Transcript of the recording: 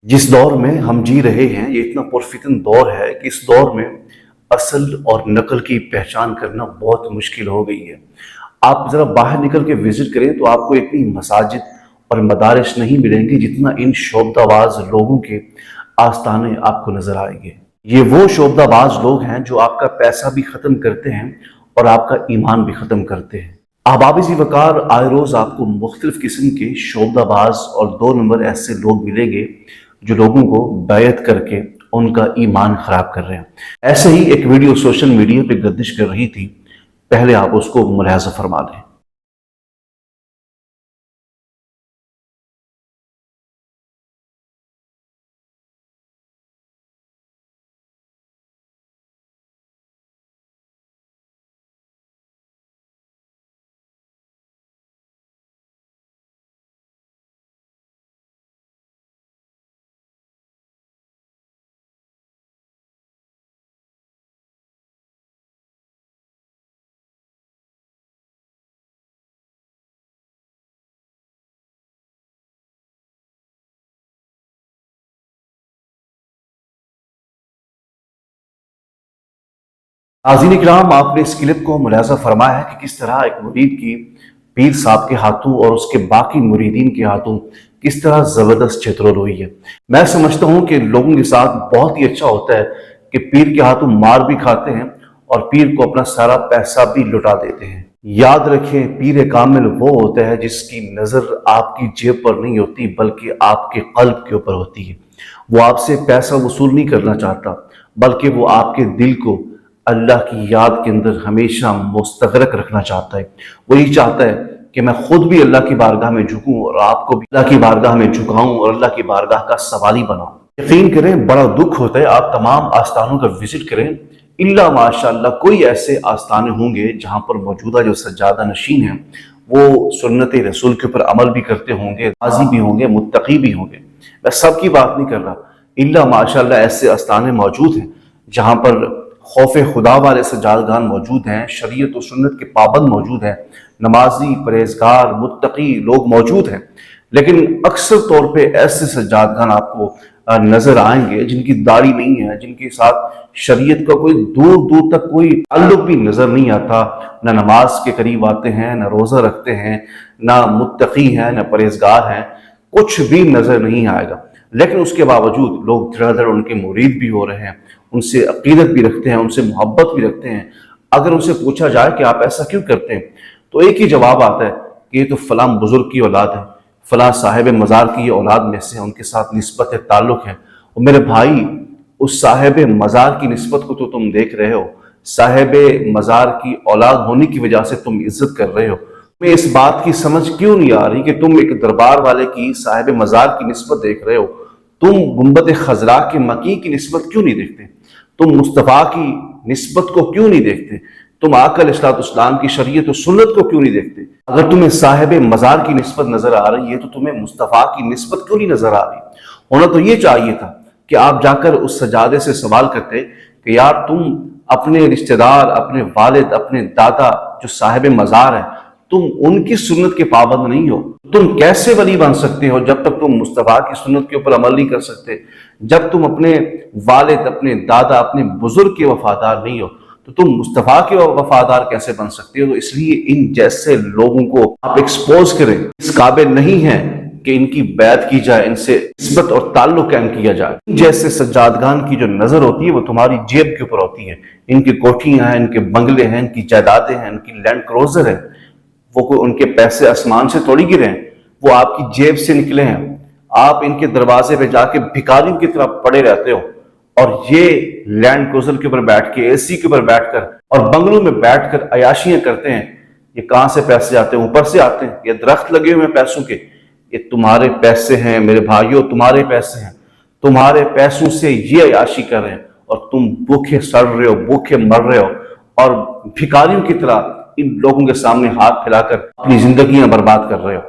जिस दौर में हम जी रहे हैं ये इतना पुरफितन दौर है कि इस दौर में असल और नकल की पहचान करना बहुत मुश्किल हो गई है। आप ज़रा बाहर निकल के विज़िट करें तो आपको इतनी मसाजिद और मदारिस नहीं मिलेंगे जितना इन शोबदाबाज लोगों के आस्थाने आपको नज़र आएंगे। ये वो शोबदाबाज लोग हैं जो आपका पैसा भी ख़त्म करते हैं और आपका ईमान भी ख़त्म करते हैं। अहबाब-ए वक़ार आए रोज़ आपको मुख्तलिफ़ किस्म के शोबदाबाज और दो नंबर ऐसे लोग मिलेंगे जो लोगों को बैयत करके उनका ईमान खराब कर रहे हैं। ऐसे ही एक वीडियो सोशल मीडिया पे गर्दिश कर रही थी, पहले आप उसको मुलाहिज़ा फरमा लें। नाज़रीन इकराम, आपने इस क्लिप को मुलाहिज़ा फरमाया है कि किस तरह एक मुरीद की पीर साहब के हाथों और उसके बाकी मुरीदीन के हाथों किस तरह ज़बरदस्त छितरो हुई है। मैं समझता हूँ कि लोगों के साथ बहुत ही अच्छा होता है कि पीर के हाथों मार भी खाते हैं और पीर को अपना सारा पैसा भी लुटा देते हैं। याद रखें, पीर कामिल वो होता है जिसकी नज़र आपकी जेब पर नहीं होती बल्कि आपके क़ल्ब के ऊपर होती है। वो आपसे पैसा वसूल नहीं करना चाहता बल्कि वो आपके दिल को अल्लाह की याद के अंदर हमेशा मुस्तगरक रखना चाहता है। वो ये चाहता है कि मैं खुद भी अल्लाह की बारगाह में झुकूं और आपको भी अल्लाह की बारगाह में झुकाऊं और अल्लाह की बारगाह का सवाली बनाऊं। यकीन करें, बड़ा दुख होता है। आप तमाम आस्थानों का विजिट करें, इल्ला माशाअल्लाह कोई ऐसे आस्थाने होंगे जहां पर मौजूदा जो सज्जादा नशीन हैं वो सुन्नत रसूल के ऊपर अमल भी करते होंगे, गाजी भी होंगे, मुत्तकी भी होंगे। मैं सबकी बात नहीं कर रहा, इल्ला माशाअल्लाह ऐसे आस्थाने मौजूद हैं जहां पर खौफ खुदा वाले सज्जादगान मौजूद हैं, शरीयत और सुन्नत के पाबंद मौजूद हैं, नमाजी, परहेजगार, मुत्तकी लोग मौजूद हैं। लेकिन अक्सर तौर पे ऐसे सज्जादगान आपको नजर आएंगे जिनकी दाढ़ी नहीं है, जिनके साथ शरीयत का कोई दूर दूर तक कोई ताल्लुक भी नजर नहीं आता, ना नमाज के करीब आते हैं, ना रोजा रखते हैं, ना मुत्तकी हैं, ना परहेजगार हैं, कुछ भी नजर नहीं आएगा। लेकिन उसके बावजूद लोग धड़ाधड़ उनके मुरीद भी हो रहे हैं, उनसे अकीदत भी रखते हैं, उनसे मोहब्बत भी रखते हैं। अगर उनसे पूछा जाए कि आप ऐसा क्यों करते हैं तो एक ही जवाब आता है कि ये तो फलां बुजुर्ग की औलाद है, फलां साहिब मज़ार की ये औलाद में से उनके साथ निस्बत ताल्लुक है। और मेरे भाई, उस साहिब मज़ार की निस्बत को तो तुम देख रहे हो, साहिब मज़ार की औलाद होने की वजह से तुम इज्जत कर रहे हो। तुम्हें इस बात की समझ क्यों नहीं आ रही कि तुम एक दरबार वाले की साहिब मज़ार की निस्बत देख रहे हो? तुम गुंबद खजरा के मकी की निस्बत क्यों नहीं देखते? तुम मुस्तफ़ा की निस्बत को क्यों नहीं देखते? तुम आका अलैहिस्सलाम की शरीयत और सुन्नत को क्यों नहीं देखते? अगर तुम्हें साहिब मज़ार की निस्बत नजर आ रही है तो तुम्हें मुस्तफ़ा की निस्बत क्यों नहीं नजर आ रही? होना तो ये चाहिए था कि आप जाकर उस सजादे से सवाल करते कि यार, तुम अपने रिश्तेदार, अपने वालिद, अपने दादा जो साहिब मज़ार है, तुम उनकी सुन्नत के पाबंद नहीं हो। तुम कैसे वली बन सकते हो जब तक तुम मुस्तफ़ा की सुन्नत के ऊपर अमल नहीं कर सकते? जब तुम अपने वालिद, अपने दादा, अपने बुजुर्ग के वफादार नहीं हो तो तुम मुस्तफ़ा के वफादार कैसे बन सकते हो? तो इसलिए इन जैसे लोगों को आप एक्सपोज करें, इस काबिल नहीं है कि इनकी बैत की जाए, इनसे निस्बत और ताल्लुक कायम किया जाए। इन जैसे सज्जादगान की जो नजर होती है वो तुम्हारी जेब के ऊपर होती है। इनकी कोठियां हैं, इनके बंगले हैं, इनकी जायदादें हैं, इनकी लैंड क्रूजर है, वो कोई उनके पैसे आसमान से थोड़ी गिरे हैं, वो आपकी जेब से निकले हैं। आप इनके दरवाजे पे जाके भिखारियों की तरह पड़े रहते हो और ये लैंड क्रूजर के ऊपर बैठ के, एसी के ऊपर बैठकर और बंगलों में बैठकर अयाशियां करते हैं। ये कहां से पैसे आते हैं? ऊपर से आते हैं। ये दरख्त लगे हुए हैं पैसों के, ये तुम्हारे पैसे हैं मेरे भाइयों, तुम्हारे पैसे हैं। तुम्हारे पैसों से ये अयाशी कर रहे हैं और तुम भूखे सड़ रहे हो, भूखे मर रहे हो और भिखारियों की तरह इन लोगों के सामने हाथ फैलाकर अपनी जिंदगियां बर्बाद कर रहे हो।